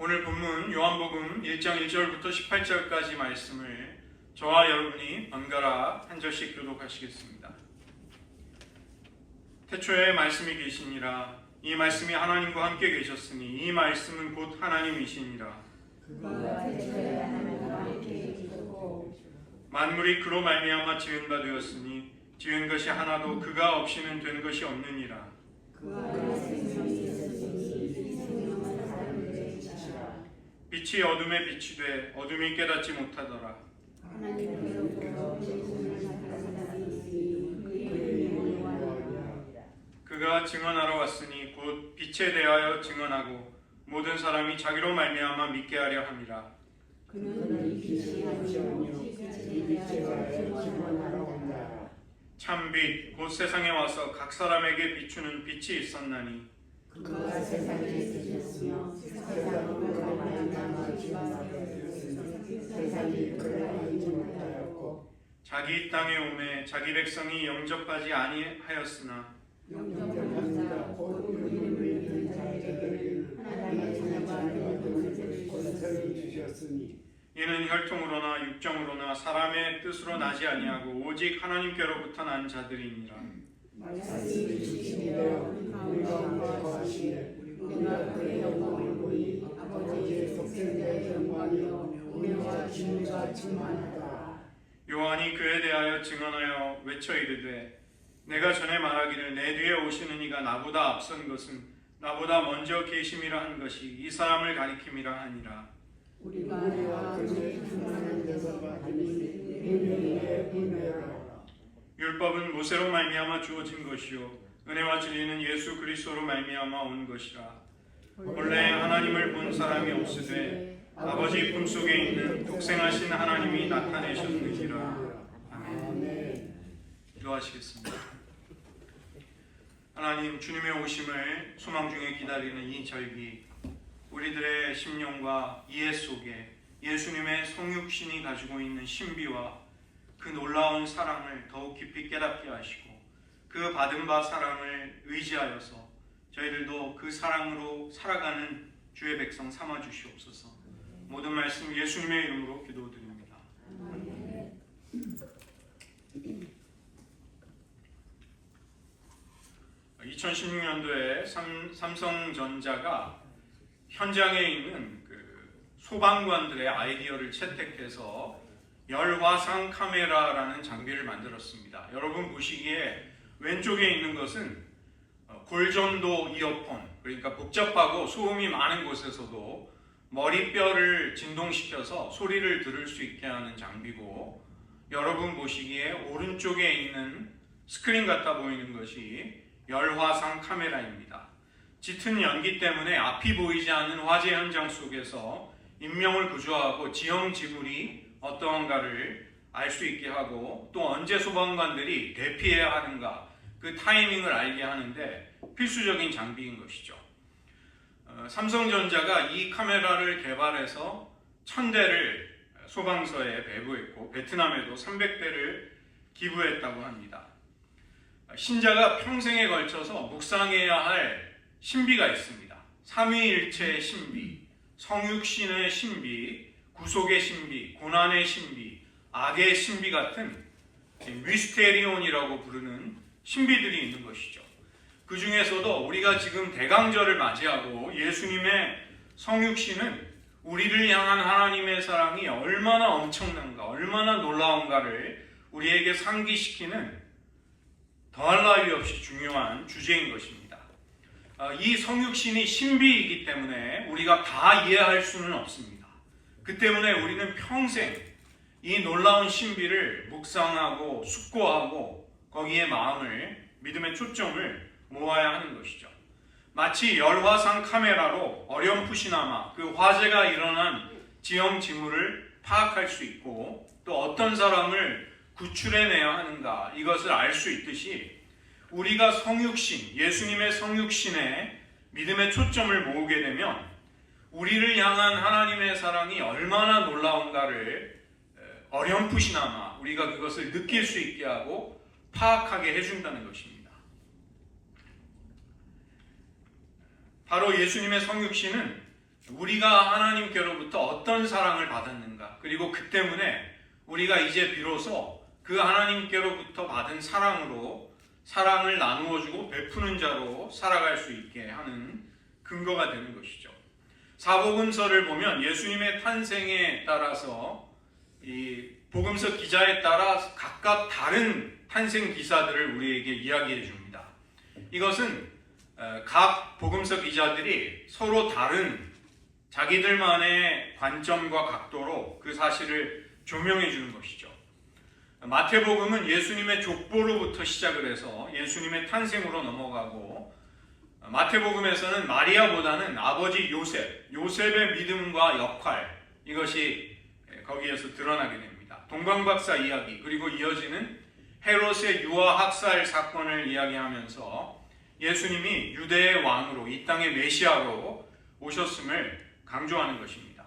오늘 본문 요한복음 1장 1절부터 18절까지 말씀을 저와 여러분이 번갈아 한 절씩 교독하시겠습니다. 태초에 말씀이 계시니라. 이 말씀이 하나님과 함께 계셨으니 이 말씀은 곧 하나님이시니라. 그가 태초에 하나님과 함께 계시고 만물이 그로 말미암아 지은 바 되었으니 지은 것이 하나도 그가 없이는 된 것이 없느니라. 그가 생명이 있으니 생명은 사람들의 빛이라. 빛이 어둠에 빛이 돼 어둠이 깨닫지 못하더라. 하나님께로부터 빛을 나타나는 이니 그의 이름을 구하리라. 그가 증언하러 왔으니 곧 빛에 대하여 증언하고 모든 사람이 자기로 말미암아 믿게 하려 함이라. 그는 이 빛이 아니요 빛에 대하여 증언하러 온다. 참빛 곧 세상에 와서 각 사람에게 비추는 빛이 있었나니 그가 세상에 있으셨으며 세상으로 말미암아 지음받았으니 세상이 그를 알지 못하였고 자기 땅에 오매 자기 백성이 영접하지 아니하였으나 영접합니다. 곧 이름을 믿는 자에게 하나님의 자녀가 되는 권세를 주셨으니 이는 혈통으로나 육정으로나 사람의 뜻으로 나지 아니하고 오직 하나님께로부터 난 자들이니라. 말씀이 주시되어 우리 가운데 거하시네 우리가 그의 영광을 보니 아버지의 독생자의 영광이요 우리와 진리가 충만하다. 요한이 그에 대하여 증언하여 외쳐 이르되 내가 전에 말하기를 내 뒤에 오시는 이가 나보다 앞선 것은 나보다 먼저 계심이라 한 것이 이 사람을 가리킴이라 하니라. 우리가 그의 충만한 데서 받으니 은혜에 은혜라. 율법은 모세로 말미암아 주어진 것이요 은혜와 진리는 예수 그리스도로 말미암아 온 것이라. 본래 하나님을 본 사람이 없으되 아버지 품속에 있는 독생하신 하나님이 나타내셨느니라. 아멘. 기도하시겠습니다. 하나님, 주님의 오심을 소망 중에 기다리는 이 절기, 우리들의 심령과 이해 속에 예수님의 성육신이 가지고 있는 신비와 그 놀라운 사랑을 더욱 깊이 깨닫게 하시고 그 받은 바 사랑을 의지하여서 저희들도 그 사랑으로 살아가는 주의 백성 삼아 주시옵소서. 모든 말씀 예수님의 이름으로 기도드립니다. 2016년도에 삼성전자가 현장에 있는 그 소방관들의 아이디어를 채택해서 열화상 카메라라는 장비를 만들었습니다. 여러분 보시기에 왼쪽에 있는 것은 골전도 이어폰, 그러니까 복잡하고 소음이 많은 곳에서도 머리뼈를 진동시켜서 소리를 들을 수 있게 하는 장비고, 여러분 보시기에 오른쪽에 있는 스크린 같아 보이는 것이 열화상 카메라입니다. 짙은 연기 때문에 앞이 보이지 않는 화재 현장 속에서 인명을 구조하고 지형 지물이 어떠한가를 알 수 있게 하고 또 언제 소방관들이 대피해야 하는가 그 타이밍을 알게 하는데 필수적인 장비인 것이죠. 삼성전자가 이 카메라를 개발해서 1000대를 소방서에 배부했고 베트남에도 300대를 기부했다고 합니다. 신자가 평생에 걸쳐서 묵상해야 할 신비가 있습니다. 삼위일체의 신비, 성육신의 신비, 구속의 신비, 고난의 신비, 악의 신비 같은 미스테리온이라고 부르는 신비들이 있는 것이죠. 그 중에서도 우리가 지금 대강절을 맞이하고 예수님의 성육신은 우리를 향한 하나님의 사랑이 얼마나 엄청난가, 얼마나 놀라운가를 우리에게 상기시키는 더할 나위 없이 중요한 주제인 것입니다. 이 성육신이 신비이기 때문에 우리가 다 이해할 수는 없습니다. 그 때문에 우리는 평생 이 놀라운 신비를 묵상하고 숙고하고 거기에 마음을, 믿음의 초점을 모아야 하는 것이죠. 마치 열화상 카메라로 어렴풋이나마 그 화재가 일어난 지형 지물을 파악할 수 있고 또 어떤 사람을 구출해내야 하는가 이것을 알 수 있듯이 우리가 성육신, 예수님의 성육신에 믿음의 초점을 모으게 되면 우리를 향한 하나님의 사랑이 얼마나 놀라운가를 어렴풋이나마 우리가 그것을 느낄 수 있게 하고 파악하게 해준다는 것입니다. 바로 예수님의 성육신은 우리가 하나님께로부터 어떤 사랑을 받았는가, 그리고 그 때문에 우리가 이제 비로소 그 하나님께로부터 받은 사랑으로 사랑을 나누어주고 베푸는 자로 살아갈 수 있게 하는 근거가 되는 것이죠. 사복음서를 보면 예수님의 탄생에 따라서 이 복음서 기자에 따라 각각 다른 탄생 기사들을 우리에게 이야기해 줍니다. 이것은 각 복음서 기자들이 서로 다른 자기들만의 관점과 각도로 그 사실을 조명해 주는 것이죠. 마태복음은 예수님의 족보로부터 시작을 해서 예수님의 탄생으로 넘어가고, 마태복음에서는 마리아보다는 아버지 요셉의 믿음과 역할, 이것이 거기에서 드러나게 됩니다. 동방박사 이야기, 그리고 이어지는 헤롯의 유아 학살 사건을 이야기하면서 예수님이 유대의 왕으로, 이 땅의 메시아로 오셨음을 강조하는 것입니다.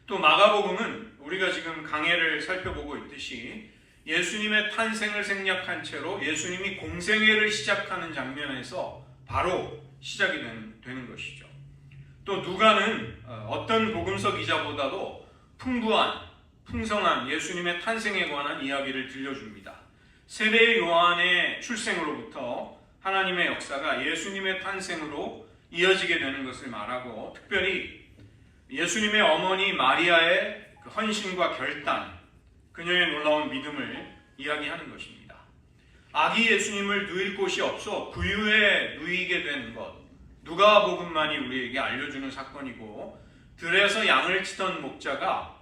또 마가복음은 우리가 지금 강해를 살펴보고 있듯이 예수님의 탄생을 생략한 채로 예수님이 공생애를 시작하는 장면에서 바로 시작이 되는 것이죠. 또 누가는 어떤 복음서 기자보다도 풍성한 예수님의 탄생에 관한 이야기를 들려줍니다. 세례 요한의 출생으로부터 하나님의 역사가 예수님의 탄생으로 이어지게 되는 것을 말하고, 특별히 예수님의 어머니 마리아의 그 헌신과 결단, 그녀의 놀라운 믿음을 이야기하는 것입니다. 아기 예수님을 누일 곳이 없어 구유에 누이게 된 것, 누가복음만이 우리에게 알려주는 사건이고, 들에서 양을 치던 목자가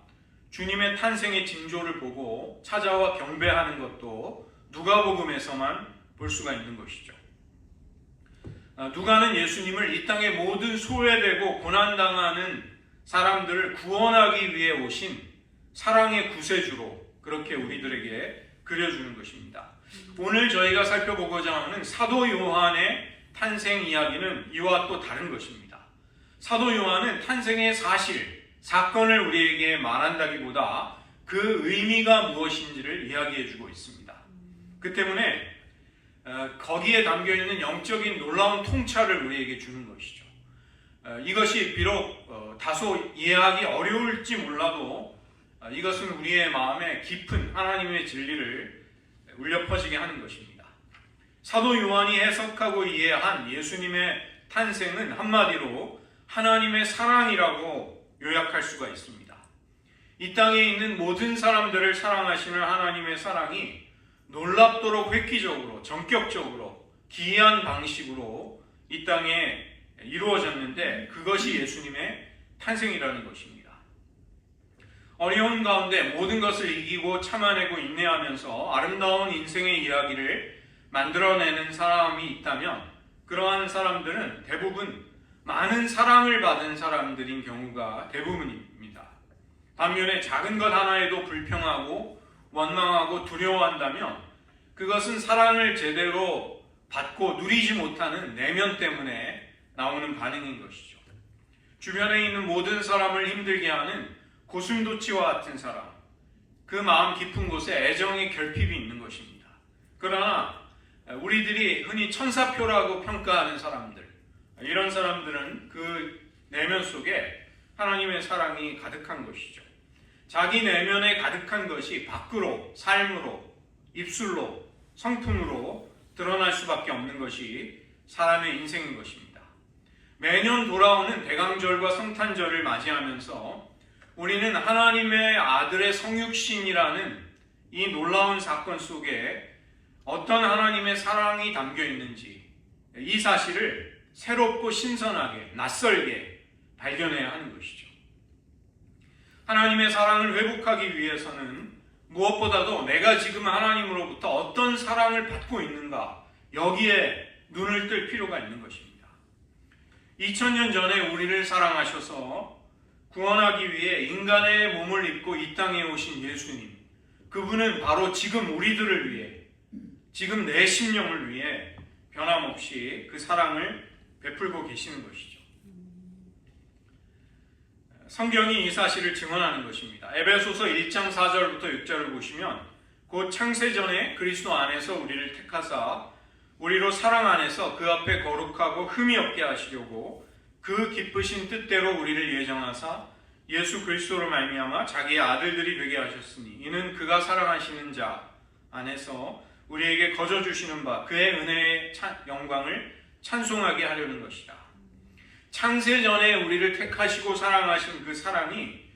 주님의 탄생의 징조를 보고 찾아와 경배하는 것도 누가복음에서만 볼 수가 있는 것이죠. 누가는 예수님을 이 땅의 모든 소외되고 고난당하는 사람들을 구원하기 위해 오신 사랑의 구세주로 그렇게 우리들에게 그려주는 것입니다. 오늘 저희가 살펴보고자 하는 사도 요한의 탄생 이야기는 이와 또 다른 것입니다. 사도 요한은 탄생의 사건을 우리에게 말한다기보다 그 의미가 무엇인지를 이야기해주고 있습니다. 그 때문에 거기에 담겨있는 영적인 놀라운 통찰을 우리에게 주는 것이죠. 이것이 비록 다소 이해하기 어려울지 몰라도 이것은 우리의 마음에 깊은 하나님의 진리를 울려 퍼지게 하는 것입니다. 사도 요한이 해석하고 이해한 예수님의 탄생은 한마디로 하나님의 사랑이라고 요약할 수가 있습니다. 이 땅에 있는 모든 사람들을 사랑하시는 하나님의 사랑이 놀랍도록 획기적으로, 전격적으로, 기이한 방식으로 이 땅에 이루어졌는데, 그것이 예수님의 탄생이라는 것입니다. 어려운 가운데 모든 것을 이기고 참아내고 인내하면서 아름다운 인생의 이야기를 만들어내는 사람이 있다면, 그러한 사람들은 대부분 많은 사랑을 받은 사람들인 경우가 대부분입니다. 반면에 작은 것 하나에도 불평하고 원망하고 두려워한다면 그것은 사랑을 제대로 받고 누리지 못하는 내면 때문에 나오는 반응인 것이죠. 주변에 있는 모든 사람을 힘들게 하는 고슴도치와 같은 사람, 그 마음 깊은 곳에 애정의 결핍이 있는 것입니다. 그러나 우리들이 흔히 천사표라고 평가하는 사람들, 이런 사람들은 그 내면 속에 하나님의 사랑이 가득한 것이죠. 자기 내면에 가득한 것이 밖으로, 삶으로, 입술로, 성품으로 드러날 수밖에 없는 것이 사람의 인생인 것입니다. 매년 돌아오는 대강절과 성탄절을 맞이하면서 우리는 하나님의 아들의 성육신이라는 이 놀라운 사건 속에 어떤 하나님의 사랑이 담겨 있는지, 이 사실을 새롭고 신선하게, 낯설게 발견해야 하는 것이죠. 하나님의 사랑을 회복하기 위해서는 무엇보다도 내가 지금 하나님으로부터 어떤 사랑을 받고 있는가, 여기에 눈을 뜰 필요가 있는 것입니다. 2000년 전에 우리를 사랑하셔서 구원하기 위해 인간의 몸을 입고 이 땅에 오신 예수님, 그분은 바로 지금 우리들을 위해, 지금 내 심령을 위해 변함없이 그 사랑을 베풀고 계시는 것이죠. 성경이 이 사실을 증언하는 것입니다. 에베소서 1장 4절부터 6절을 보시면 곧 창세전에 그리스도 안에서 우리를 택하사 우리로 사랑 안에서 그 앞에 거룩하고 흠이 없게 하시려고 그 기쁘신 뜻대로 우리를 예정하사 예수 그리스도로 말미암아 자기의 아들들이 되게 하셨으니 이는 그가 사랑하시는 자 안에서 우리에게 거저 주시는 바 그의 은혜의 영광을 찬송하게 하려는 것이다. 창세 전에 우리를 택하시고 사랑하신 그 사랑이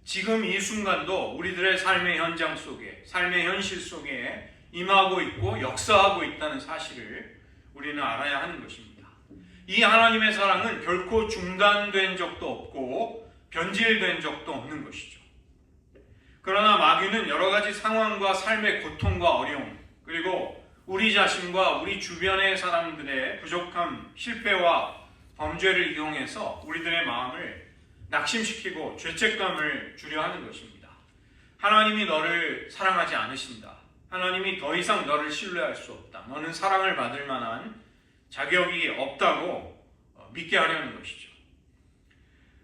지금 이 순간도 우리들의 삶의 현장 속에, 삶의 현실 속에 임하고 있고 역사하고 있다는 사실을 우리는 알아야 하는 것입니다. 이 하나님의 사랑은 결코 중단된 적도 없고 변질된 적도 없는 것이죠. 그러나 마귀는 여러 가지 상황과 삶의 고통과 어려움, 그리고 우리 자신과 우리 주변의 사람들의 부족함, 실패와 범죄를 이용해서 우리들의 마음을 낙심시키고 죄책감을 주려 하는 것입니다. 하나님이 너를 사랑하지 않으신다. 하나님이 더 이상 너를 신뢰할 수 없다. 너는 사랑을 받을 만한 자격이 없다고 믿게 하려는 것이죠.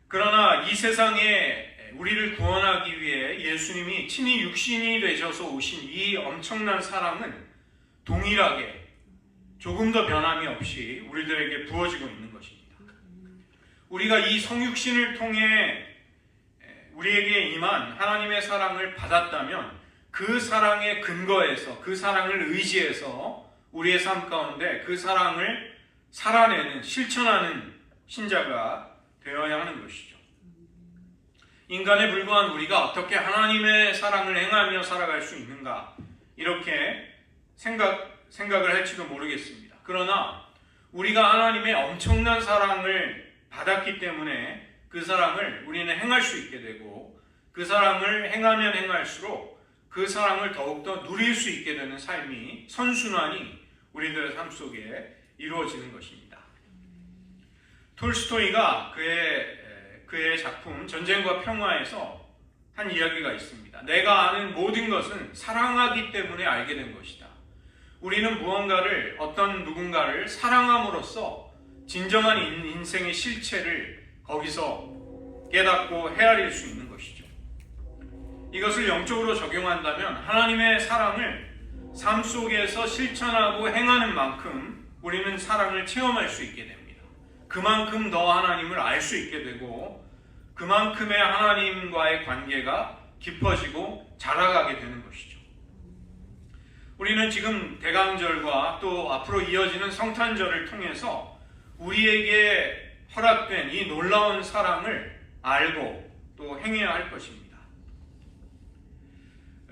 그러나 이 세상에 우리를 구원하기 위해 예수님이 친히 육신이 되셔서 오신 이 엄청난 사랑은 동일하게 조금 더 변함이 없이 우리들에게 부어지고 있는 것입니다. 우리가 이 성육신을 통해 우리에게 임한 하나님의 사랑을 받았다면 그 사랑의 근거에서, 그 사랑을 의지해서 우리의 삶 가운데 그 사랑을 살아내는, 실천하는 신자가 되어야 하는 것이죠. 인간에 불과한 우리가 어떻게 하나님의 사랑을 행하며 살아갈 수 있는가, 이렇게 생각을 할지도 모르겠습니다. 그러나 우리가 하나님의 엄청난 사랑을 받았기 때문에 그 사랑을 우리는 행할 수 있게 되고, 그 사랑을 행하면 행할수록 그 사랑을 더욱더 누릴 수 있게 되는 삶이 선순환이 우리들의 삶 속에 이루어지는 것입니다. 톨스토이가 그의 작품 전쟁과 평화에서 한 이야기가 있습니다. 내가 아는 모든 것은 사랑하기 때문에 알게 된 것이다. 우리는 무언가를, 어떤 누군가를 사랑함으로써 진정한 인생의 실체를 거기서 깨닫고 헤아릴 수 있는 것이죠. 이것을 영적으로 적용한다면 하나님의 사랑을 삶 속에서 실천하고 행하는 만큼 우리는 사랑을 체험할 수 있게 됩니다. 그만큼 더 하나님을 알 수 있게 되고 그만큼의 하나님과의 관계가 깊어지고 자라가게 되는 것이죠. 우리는 지금 대강절과 또 앞으로 이어지는 성탄절을 통해서 우리에게 허락된 이 놀라운 사랑을 알고 또 행해야 할 것입니다.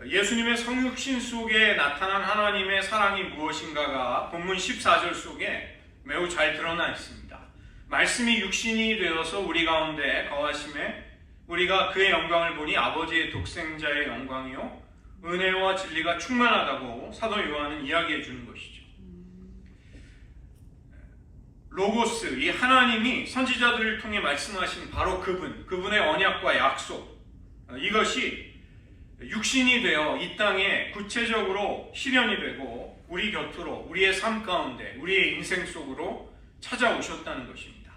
예수님의 성육신 속에 나타난 하나님의 사랑이 무엇인가가 본문 14절 속에 매우 잘 드러나 있습니다. 말씀이 육신이 되어서 우리 가운데 거하심에 우리가 그의 영광을 보니 아버지의 독생자의 영광이요 은혜와 진리가 충만하다고 사도 요한은 이야기해 주는 것이죠. 로고스, 이 하나님이 선지자들을 통해 말씀하신 바로 그분의 언약과 약속, 이것이 육신이 되어 이 땅에 구체적으로 실현이 되고 우리 곁으로, 우리의 삶 가운데, 우리의 인생 속으로 찾아오셨다는 것입니다.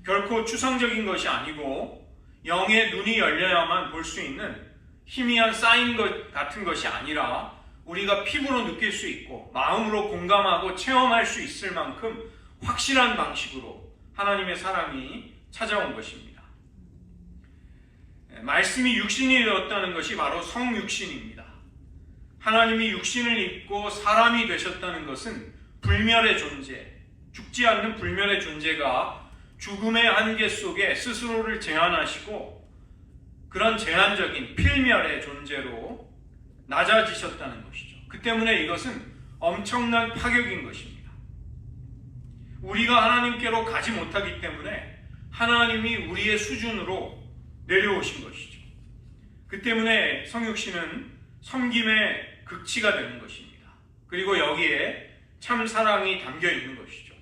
결코 추상적인 것이 아니고 영의 눈이 열려야만 볼 수 있는 희미한 사인 것 같은 것이 아니라 우리가 피부로 느낄 수 있고 마음으로 공감하고 체험할 수 있을 만큼 확실한 방식으로 하나님의 사랑이 찾아온 것입니다. 말씀이 육신이 되었다는 것이 바로 성육신입니다. 하나님이 육신을 입고 사람이 되셨다는 것은 불멸의 존재, 죽지 않는 불멸의 존재가 죽음의 한계 속에 스스로를 제한하시고 그런 제한적인 필멸의 존재로 낮아지셨다는 것이죠. 그 때문에 이것은 엄청난 파격인 것입니다. 우리가 하나님께로 가지 못하기 때문에 하나님이 우리의 수준으로 내려오신 것이죠. 그 때문에 성육신은 섬김의 극치가 되는 것입니다. 그리고 여기에 참 사랑이 담겨 있는 것이죠.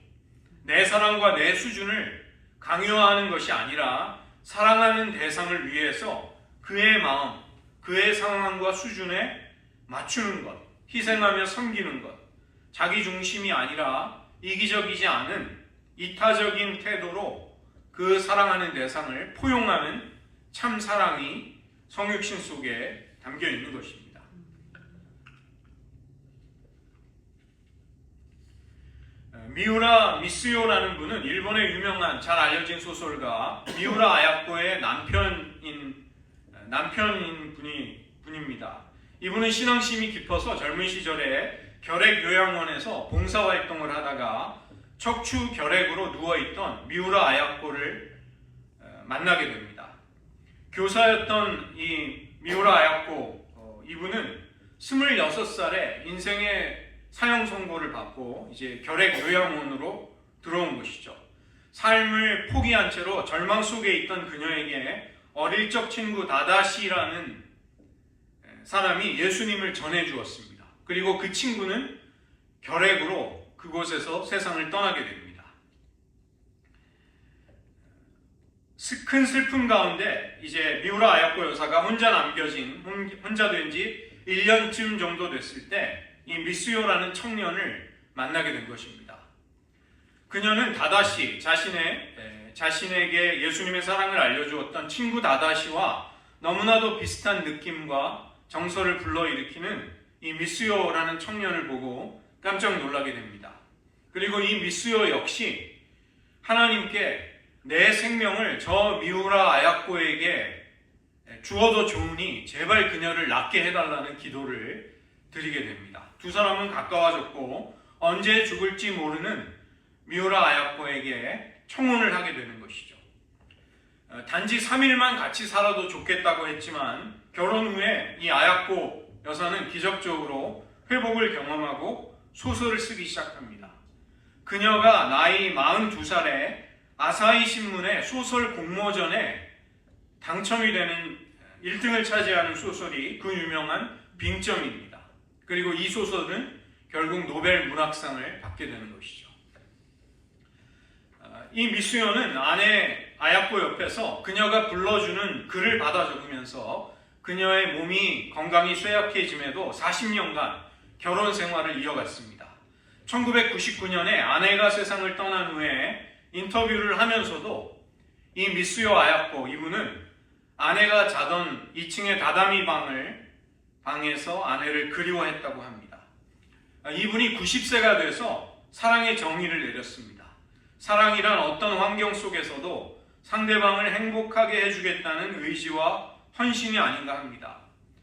내 사랑과 내 수준을 강요하는 것이 아니라 사랑하는 대상을 위해서 그의 마음, 그의 상황과 수준에 맞추는 것, 희생하며 섬기는 것, 자기 중심이 아니라 이기적이지 않은 이타적인 태도로 그 사랑하는 대상을 포용하는 참 사랑이 성육신 속에 담겨 있는 것입니다. 미우라 미스요라는 분은 일본의 유명한 잘 알려진 소설가 미우라 아야코의 남편인 분입니다. 이분은 신앙심이 깊어서 젊은 시절에 결핵 요양원에서 봉사활동을 하다가 척추 결핵으로 누워있던 미우라 아야코를 만나게 됩니다. 교사였던 이 미우라 아야코 이분은 26살에 인생의 사형 선고를 받고 이제 결핵 요양원으로 들어온 것이죠. 삶을 포기한 채로 절망 속에 있던 그녀에게 어릴 적 친구 다다시라는 사람이 예수님을 전해 주었습니다. 그리고 그 친구는 결핵으로 그곳에서 세상을 떠나게 됩니다. 큰 슬픔 가운데 이제 미우라 아야코 여사가 혼자 된 지 1년쯤 정도 됐을 때 이 미스요라는 청년을 만나게 된 것입니다. 그녀는 다다시 자신에게 예수님의 사랑을 알려주었던 친구 다다시와 너무나도 비슷한 느낌과 정서를 불러일으키는 이 미스요라는 청년을 보고 깜짝 놀라게 됩니다. 그리고 이 미스요 역시 하나님께 내 생명을 저 미우라 아야코에게 주어도 좋으니 제발 그녀를 낫게 해달라는 기도를 드리게 됩니다. 두 사람은 가까워졌고 언제 죽을지 모르는 미우라 아야코에게 청혼을 하게 되는 것이죠. 단지 3일만 같이 살아도 좋겠다고 했지만 결혼 후에 이 아야코 여사는 기적적으로 회복을 경험하고 소설을 쓰기 시작합니다. 그녀가 나이 42살에 아사히 신문의 소설 공모전에 당첨이 되는 1등을 차지하는 소설이 그 유명한 빙점입니다. 그리고 이 소설은 결국 노벨 문학상을 받게 되는 것이죠. 이 미스요는 아내 아야코 옆에서 그녀가 불러주는 글을 받아 적으면서 그녀의 몸이 건강이 쇠약해짐에도 40년간 결혼 생활을 이어갔습니다. 1999년에 아내가 세상을 떠난 후에 인터뷰를 하면서도 이 미스요 아야코 이분은 아내가 자던 2층의 다다미 방에서 아내를 그리워했다고 합니다. 이분이 90세가 돼서 사랑의 정의를 내렸습니다. 사랑이란 어떤 환경 속에서도 상대방을 행복하게 해주겠다는 의지와 헌신이 아닌가 합니다.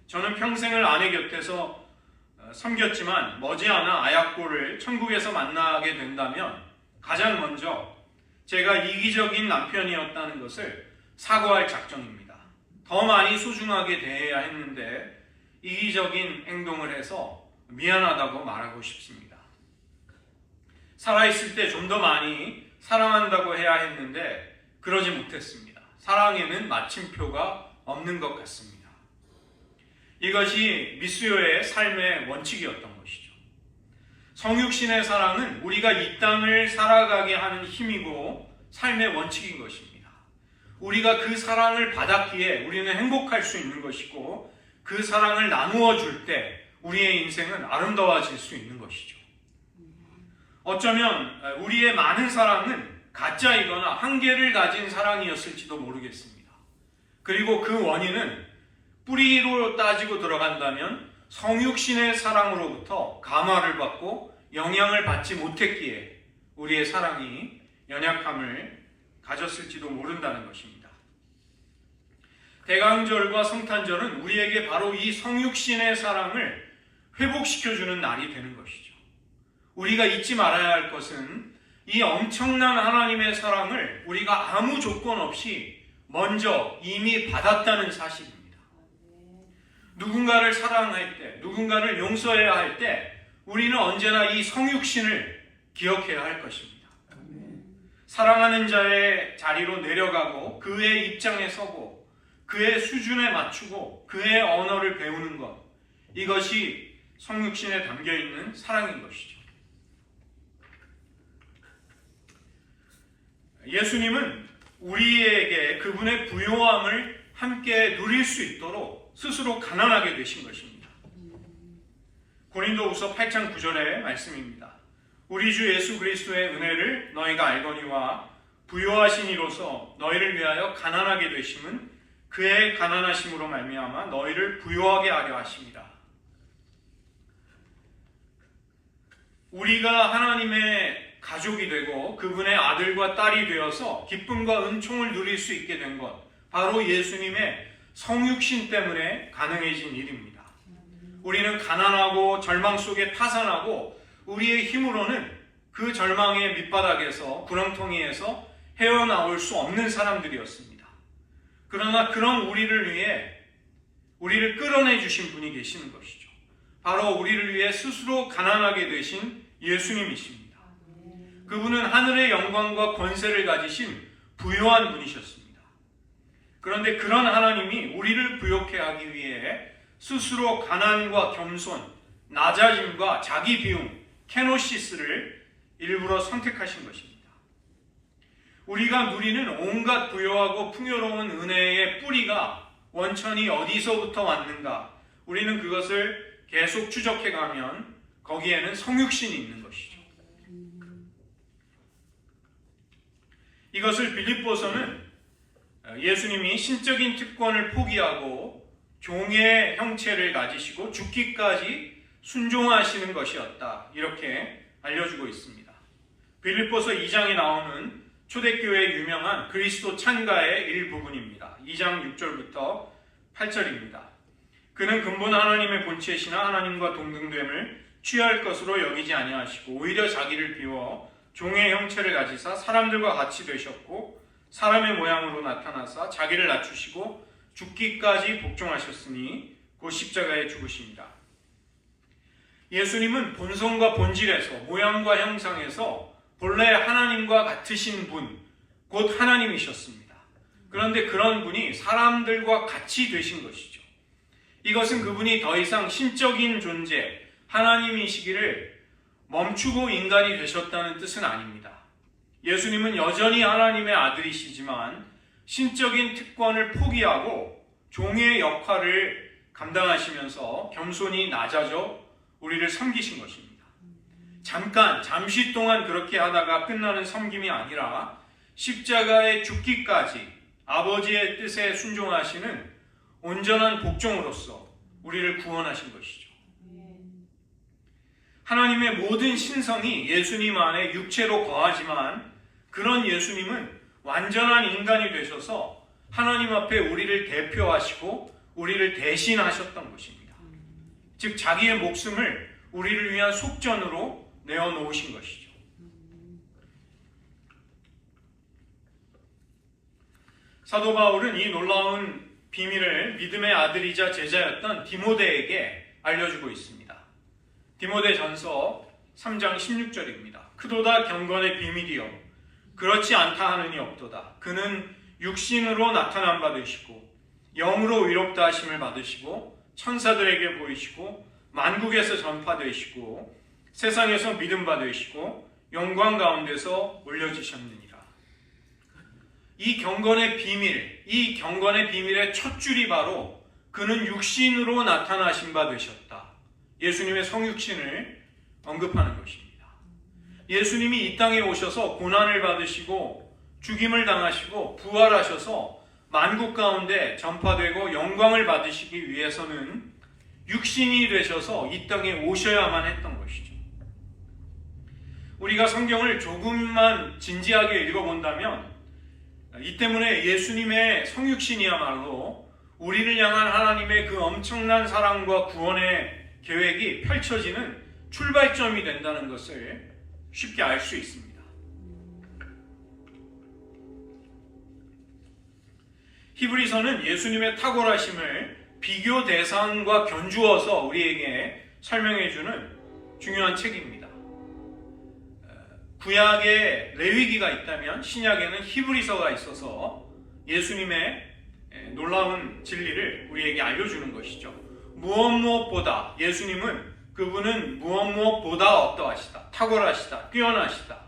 저는 평생을 아내 곁에서 섬겼지만 머지않아 아야코를 천국에서 만나게 된다면 가장 먼저 제가 이기적인 남편이었다는 것을 사과할 작정입니다. 더 많이 소중하게 대해야 했는데 이기적인 행동을 해서 미안하다고 말하고 싶습니다. 살아있을 때 좀 더 많이 사랑한다고 해야 했는데 그러지 못했습니다. 사랑에는 마침표가 없는 것 같습니다. 이것이 미스요의 삶의 원칙이었던 것이죠. 성육신의 사랑은 우리가 이 땅을 살아가게 하는 힘이고 삶의 원칙인 것입니다. 우리가 그 사랑을 받았기에 우리는 행복할 수 있는 것이고 그 사랑을 나누어 줄 때 우리의 인생은 아름다워질 수 있는 것이죠. 어쩌면 우리의 많은 사랑은 가짜이거나 한계를 가진 사랑이었을지도 모르겠습니다. 그리고 그 원인은 뿌리로 따지고 들어간다면 성육신의 사랑으로부터 감화를 받고 영향을 받지 못했기에 우리의 사랑이 연약함을 가졌을지도 모른다는 것입니다. 대강절과 성탄절은 우리에게 바로 이 성육신의 사랑을 회복시켜주는 날이 되는 것이죠. 우리가 잊지 말아야 할 것은 이 엄청난 하나님의 사랑을 우리가 아무 조건 없이 먼저 이미 받았다는 사실입니다. 누군가를 사랑할 때, 누군가를 용서해야 할 때 우리는 언제나 이 성육신을 기억해야 할 것입니다. 사랑하는 자의 자리로 내려가고 그의 입장에 서고 그의 수준에 맞추고 그의 언어를 배우는 것, 이것이 성육신에 담겨있는 사랑인 것이죠. 예수님은 우리에게 그분의 부요함을 함께 누릴 수 있도록 스스로 가난하게 되신 것입니다. 고린도후서 8장 9절의 말씀입니다. 우리 주 예수 그리스도의 은혜를 너희가 알거니와 부요하신 이로서 너희를 위하여 가난하게 되심은 그의 가난하심으로 말미암아 너희를 부요하게 하려 하심이라. 우리가 하나님의 가족이 되고 그분의 아들과 딸이 되어서 기쁨과 은총을 누릴 수 있게 된 것, 바로 예수님의 성육신 때문에 가능해진 일입니다. 우리는 가난하고 절망 속에 타산하고 우리의 힘으로는 그 절망의 밑바닥에서, 구렁텅이에서 헤어나올 수 없는 사람들이었습니다. 그러나 그런 우리를 위해 우리를 끌어내 주신 분이 계시는 것이죠. 바로 우리를 위해 스스로 가난하게 되신 예수님이십니다. 그분은 하늘의 영광과 권세를 가지신 부요한 분이셨습니다. 그런데 그런 하나님이 우리를 부욕해 하기 위해 스스로 가난과 겸손, 낮아짐과 자기 비움, 케노시스를 일부러 선택하신 것입니다. 우리가 누리는 온갖 부요하고 풍요로운 은혜의 뿌리가 원천이 어디서부터 왔는가? 우리는 그것을 계속 추적해 가면 거기에는 성육신이 있는 것이죠. 이것을 빌립보서는 예수님이 신적인 특권을 포기하고 종의 형체를 가지시고 죽기까지 순종하시는 것이었다, 이렇게 알려주고 있습니다. 빌립보서 2장에 나오는 초대교회의 유명한 그리스도 찬가의 일부분입니다. 2장 6절부터 8절입니다. 그는 근본 하나님의 본체시나 하나님과 동등됨을 취할 것으로 여기지 아니하시고 오히려 자기를 비워 종의 형체를 가지사 사람들과 같이 되셨고 사람의 모양으로 나타나사 자기를 낮추시고 죽기까지 복종하셨으니 곧 십자가에 죽으십니다. 예수님은 본성과 본질에서, 모양과 형상에서 본래 하나님과 같으신 분, 곧 하나님이셨습니다. 그런데 그런 분이 사람들과 같이 되신 것이죠. 이것은 그분이 더 이상 신적인 존재, 하나님이시기를 멈추고 인간이 되셨다는 뜻은 아닙니다. 예수님은 여전히 하나님의 아들이시지만 신적인 특권을 포기하고 종의 역할을 감당하시면서 겸손히 낮아져 우리를 섬기신 것입니다. 잠시 동안 그렇게 하다가 끝나는 섬김이 아니라 십자가에 죽기까지 아버지의 뜻에 순종하시는 온전한 복종으로서 우리를 구원하신 것이죠. 하나님의 모든 신성이 예수님 안에 육체로 거하지만 그런 예수님은 완전한 인간이 되셔서 하나님 앞에 우리를 대표하시고 우리를 대신하셨던 것입니다. 즉 자기의 목숨을 우리를 위한 속전으로 내어놓으신 것이죠. 사도 바울은 이 놀라운 비밀을 믿음의 아들이자 제자였던 디모데에게 알려주고 있습니다. 디모데전서 3장 16절입니다. 그도다 경건의 비밀이요 그렇지 않다 하느니 없도다. 그는 육신으로 나타남 받으시고 영으로 위롭다 하심을 받으시고 천사들에게 보이시고 만국에서 전파되시고 세상에서 믿음 받으시고 영광 가운데서 올려지셨느니라. 이 경건의 비밀의 첫 줄이 바로 그는 육신으로 나타나신 바 되셨다. 예수님의 성육신을 언급하는 것입니다. 예수님이 이 땅에 오셔서 고난을 받으시고 죽임을 당하시고 부활하셔서 만국 가운데 전파되고 영광을 받으시기 위해서는 육신이 되셔서 이 땅에 오셔야만 했던 것이죠. 우리가 성경을 조금만 진지하게 읽어본다면 이 때문에 예수님의 성육신이야말로 우리를 향한 하나님의 그 엄청난 사랑과 구원의 계획이 펼쳐지는 출발점이 된다는 것을 쉽게 알 수 있습니다. 히브리서는 예수님의 탁월하심을 비교 대상과 견주어서 우리에게 설명해주는 중요한 책입니다. 구약에 레위기가 있다면 신약에는 히브리서가 있어서 예수님의 놀라운 진리를 우리에게 알려주는 것이죠. 무엇보다 그분은 무엇보다 어떠하시다, 탁월하시다, 뛰어나시다,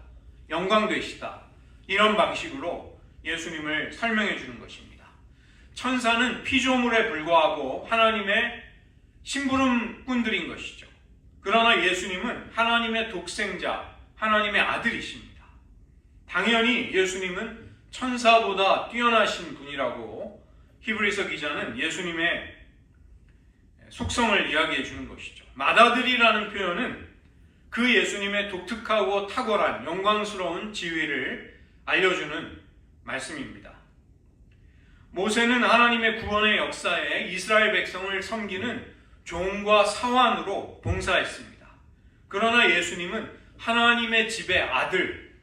영광되시다, 이런 방식으로 예수님을 설명해 주는 것입니다. 천사는 피조물에 불과하고 하나님의 심부름꾼들인 것이죠. 그러나 예수님은 하나님의 독생자, 하나님의 아들이십니다. 당연히 예수님은 천사보다 뛰어나신 분이라고 히브리서 기자는 예수님의 속성을 이야기해 주는 것이죠. 맏아들이라는 표현은 그 예수님의 독특하고 탁월한 영광스러운 지위를 알려주는 말씀입니다. 모세는 하나님의 구원의 역사에 이스라엘 백성을 섬기는 종과 사환으로 봉사했습니다. 그러나 예수님은 하나님의 집의 아들,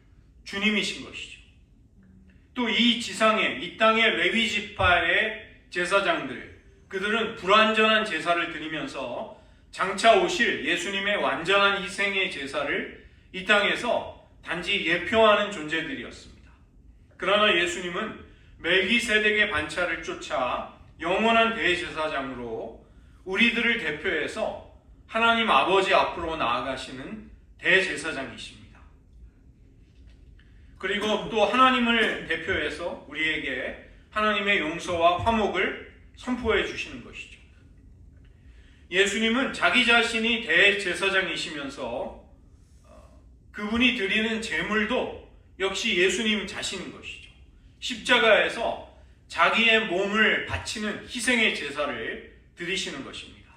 주님이신 것이죠. 또 이 지상에, 이 땅의 레위 지파의 제사장들, 그들은 불완전한 제사를 드리면서 장차 오실 예수님의 완전한 희생의 제사를 이 땅에서 단지 예표하는 존재들이었습니다. 그러나 예수님은 멜기세덱의 반차를 쫓아 영원한 대제사장으로 우리들을 대표해서 하나님 아버지 앞으로 나아가시는 대제사장이십니다. 그리고 또 하나님을 대표해서 우리에게 하나님의 용서와 화목을 선포해 주시는 것이죠. 예수님은 자기 자신이 대제사장이시면서 그분이 드리는 제물도 역시 예수님 자신인 것이죠. 십자가에서 자기의 몸을 바치는 희생의 제사를 드리시는 것입니다.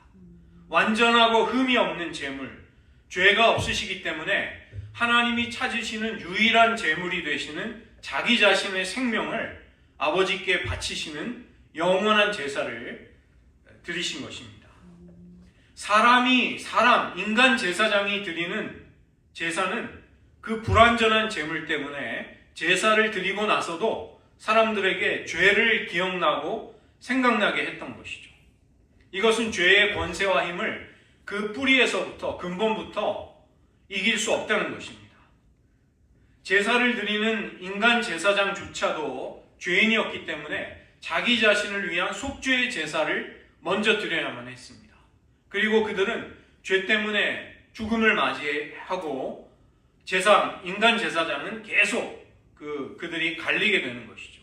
완전하고 흠이 없는 제물, 죄가 없으시기 때문에 하나님이 찾으시는 유일한 제물이 되시는 자기 자신의 생명을 아버지께 바치시는 영원한 제사를 드리신 것입니다. 인간 제사장이 드리는 제사는 그 불완전한 제물 때문에 제사를 드리고 나서도 사람들에게 죄를 기억나고 생각나게 했던 것이죠. 이것은 죄의 권세와 힘을 그 뿌리에서부터, 근본부터 이길 수 없다는 것입니다. 제사를 드리는 인간 제사장조차도 죄인이었기 때문에 자기 자신을 위한 속죄의 제사를 먼저 드려야만 했습니다. 그리고 그들은 죄 때문에 죽음을 맞이하고 인간 제사장은 계속 그들이 갈리게 되는 것이죠.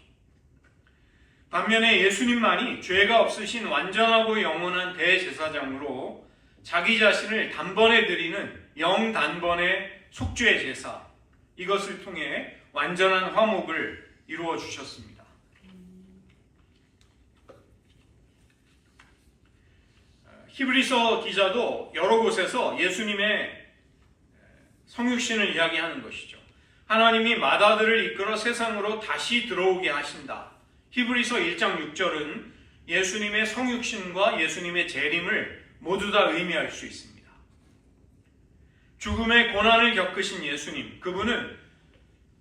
반면에 예수님만이 죄가 없으신 완전하고 영원한 대제사장으로 자기 자신을 단번에 드리는 영단번의 속죄의 제사, 이것을 통해 완전한 화목을 이루어 주셨습니다. 히브리서 기자도 여러 곳에서 예수님의 성육신을 이야기하는 것이죠. 하나님이 맏아들을 이끌어 세상으로 다시 들어오게 하신다. 히브리서 1장 6절은 예수님의 성육신과 예수님의 재림을 모두 다 의미할 수 있습니다. 죽음의 고난을 겪으신 예수님, 그분은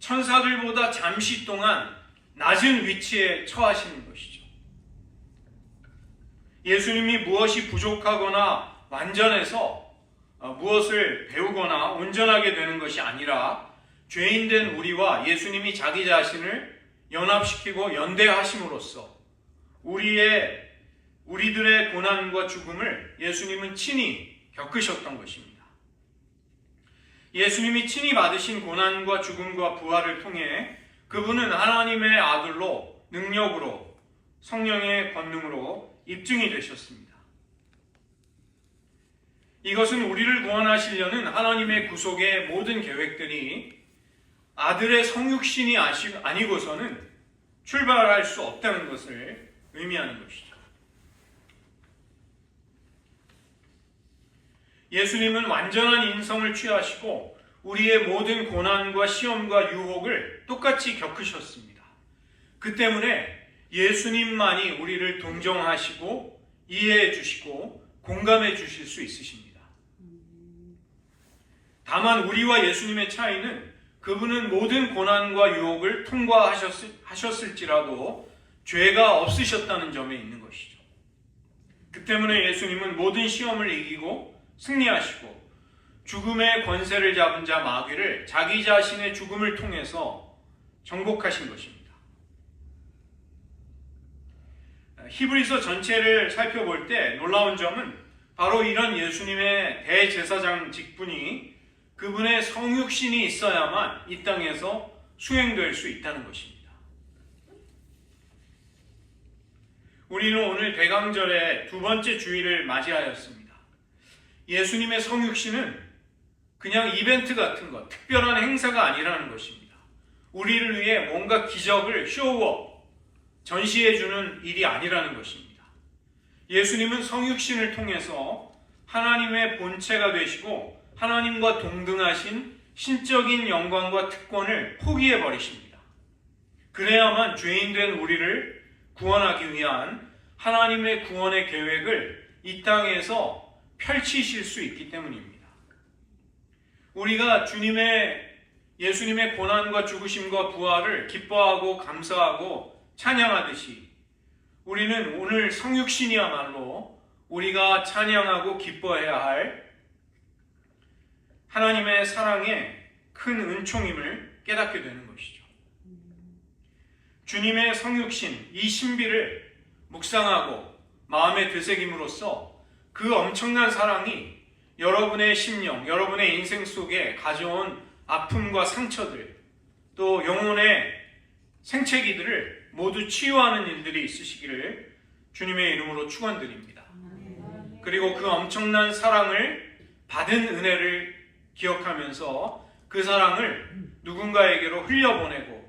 천사들보다 잠시 동안 낮은 위치에 처하시는 것이죠. 예수님이 무엇이 부족하거나 완전해서 무엇을 배우거나 온전하게 되는 것이 아니라 죄인된 우리와 예수님이 자기 자신을 연합시키고 연대하심으로써 우리들의 고난과 죽음을 예수님은 친히 겪으셨던 것입니다. 예수님이 친히 받으신 고난과 죽음과 부활을 통해 그분은 하나님의 아들로 능력으로 성령의 권능으로 입증이 되셨습니다. 이것은 우리를 구원하시려는 하나님의 구속의 모든 계획들이 아들의 성육신이 아니고서는 출발할 수 없다는 것을 의미하는 것이죠. 예수님은 완전한 인성을 취하시고 우리의 모든 고난과 시험과 유혹을 똑같이 겪으셨습니다. 그 때문에 예수님만이 우리를 동정하시고 이해해 주시고 공감해 주실 수 있으십니다. 다만 우리와 예수님의 차이는 그분은 모든 고난과 유혹을 통과하셨을지라도 죄가 없으셨다는 점에 있는 것이죠. 그 때문에 예수님은 모든 시험을 이기고 승리하시고 죽음의 권세를 잡은 자 마귀를 자기 자신의 죽음을 통해서 정복하신 것입니다. 히브리서 전체를 살펴볼 때 놀라운 점은 바로 이런 예수님의 대제사장 직분이 그분의 성육신이 있어야만 이 땅에서 수행될 수 있다는 것입니다. 우리는 오늘 대강절의 두 번째 주일을 맞이하였습니다. 예수님의 성육신은 그냥 이벤트 같은 것, 특별한 행사가 아니라는 것입니다. 우리를 위해 뭔가 기적을 쇼업, 전시해주는 일이 아니라는 것입니다. 예수님은 성육신을 통해서 하나님의 본체가 되시고 하나님과 동등하신 신적인 영광과 특권을 포기해 버리십니다. 그래야만 죄인된 우리를 구원하기 위한 하나님의 구원의 계획을 이 땅에서 펼치실 수 있기 때문입니다. 우리가 예수님의 고난과 죽으심과 부활을 기뻐하고 감사하고 찬양하듯이 우리는 오늘 성육신이야말로 우리가 찬양하고 기뻐해야 할 하나님의 사랑의 큰 은총임을 깨닫게 되는 것이죠. 주님의 성육신, 이 신비를 묵상하고 마음에 되새김으로써 그 엄청난 사랑이 여러분의 심령, 여러분의 인생 속에 가져온 아픔과 상처들, 또 영혼의 생채기들을 모두 치유하는 일들이 있으시기를 주님의 이름으로 축원드립니다. 그리고 그 엄청난 사랑을 받은 은혜를 기억하면서 그 사랑을 누군가에게로 흘려보내고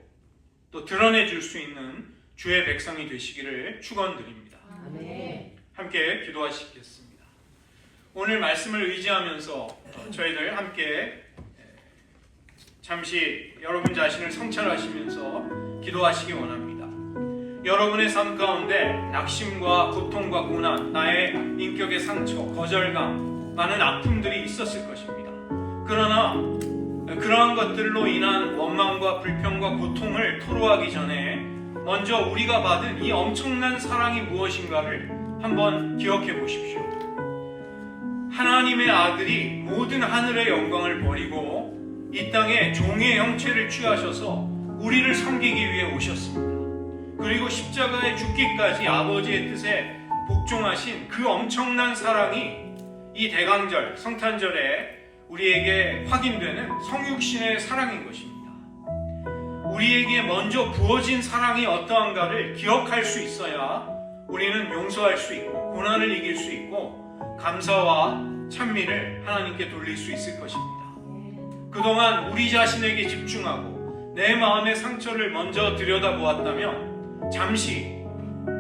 또 드러내줄 수 있는 주의 백성이 되시기를 축원드립니다. 함께 기도하시겠습니다. 오늘 말씀을 의지하면서 저희들 함께 잠시 여러분 자신을 성찰하시면서 기도하시기 원합니다. 여러분의 삶 가운데 낙심과 고통과 고난, 나의 인격의 상처, 거절감, 많은 아픔들이 있었을 것입니다. 그러나 그러한 것들로 인한 원망과 불평과 고통을 토로하기 전에 먼저 우리가 받은 이 엄청난 사랑이 무엇인가를 한번 기억해 보십시오. 하나님의 아들이 모든 하늘의 영광을 버리고 이 땅에 종의 형체를 취하셔서 우리를 섬기기 위해 오셨습니다. 그리고 십자가에 죽기까지 아버지의 뜻에 복종하신 그 엄청난 사랑이 이 대강절, 성탄절에 우리에게 확인되는 성육신의 사랑인 것입니다. 우리에게 먼저 부어진 사랑이 어떠한가를 기억할 수 있어야 우리는 용서할 수 있고 고난을 이길 수 있고 감사와 찬미를 하나님께 돌릴 수 있을 것입니다. 그동안 우리 자신에게 집중하고 내 마음의 상처를 먼저 들여다보았다면 잠시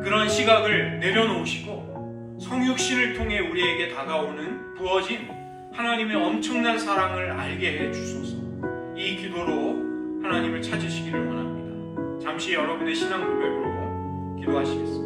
그런 시각을 내려놓으시고 성육신을 통해 우리에게 다가오는 부어진 하나님의 엄청난 사랑을 알게 해주소서. 이 기도로 하나님을 찾으시기를 원합니다. 잠시 여러분의 신앙 고백으로 기도하시겠습니다.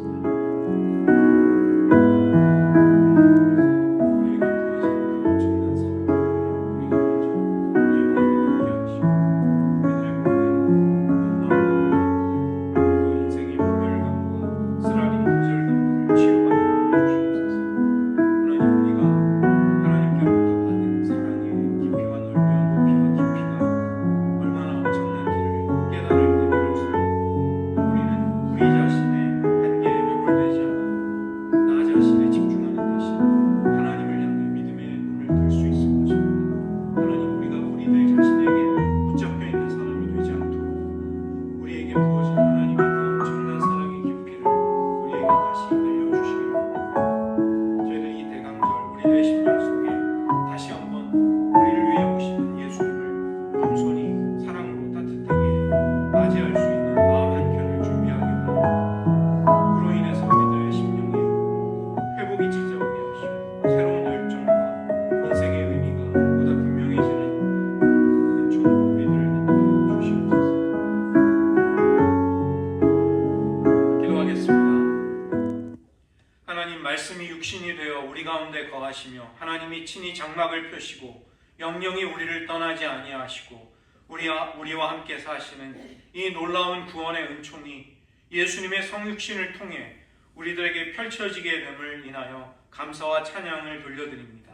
말씀이 육신이 되어 우리 가운데 거하시며 하나님이 친히 장막을 펴시고 영영이 우리를 떠나지 아니하시고 우리와 함께 사시는 이 놀라운 구원의 은총이 예수님의 성육신을 통해 우리들에게 펼쳐지게 됨을 인하여 감사와 찬양을 돌려드립니다.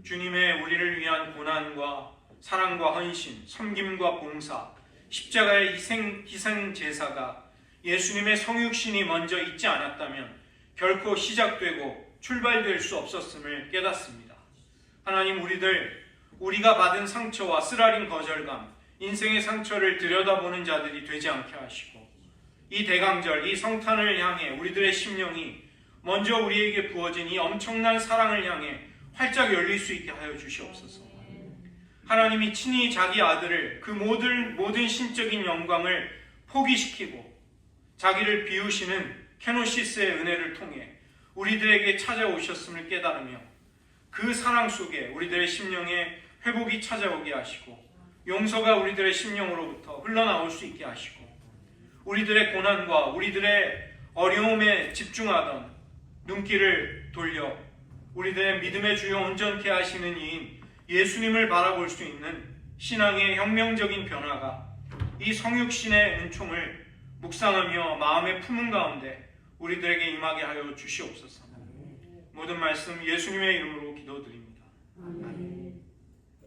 주님의 우리를 위한 고난과 사랑과 헌신, 섬김과 봉사, 십자가의 희생 제사가 예수님의 성육신이 먼저 있지 않았다면 결코 시작되고 출발될 수 없었음을 깨닫습니다. 하나님, 우리가 받은 상처와 쓰라린 거절감, 인생의 상처를 들여다보는 자들이 되지 않게 하시고 이 대강절, 이 성탄을 향해 우리들의 심령이 먼저 우리에게 부어진 이 엄청난 사랑을 향해 활짝 열릴 수 있게 하여 주시옵소서. 하나님이 친히 자기 아들을 그 모든 신적인 영광을 포기시키고 자기를 비우시는 케노시스의 은혜를 통해 우리들에게 찾아오셨음을 깨달으며 그 사랑 속에 우리들의 심령에 회복이 찾아오게 하시고 용서가 우리들의 심령으로부터 흘러나올 수 있게 하시고 우리들의 고난과 우리들의 어려움에 집중하던 눈길을 돌려 우리들의 믿음의 주요 온전케 하시는 이인 예수님을 바라볼 수 있는 신앙의 혁명적인 변화가 이 성육신의 은총을 묵상하며 마음의 품은 가운데 우리들에게 임하게 하여 주시옵소서. 모든 말씀 예수님의 이름으로 기도드립니다.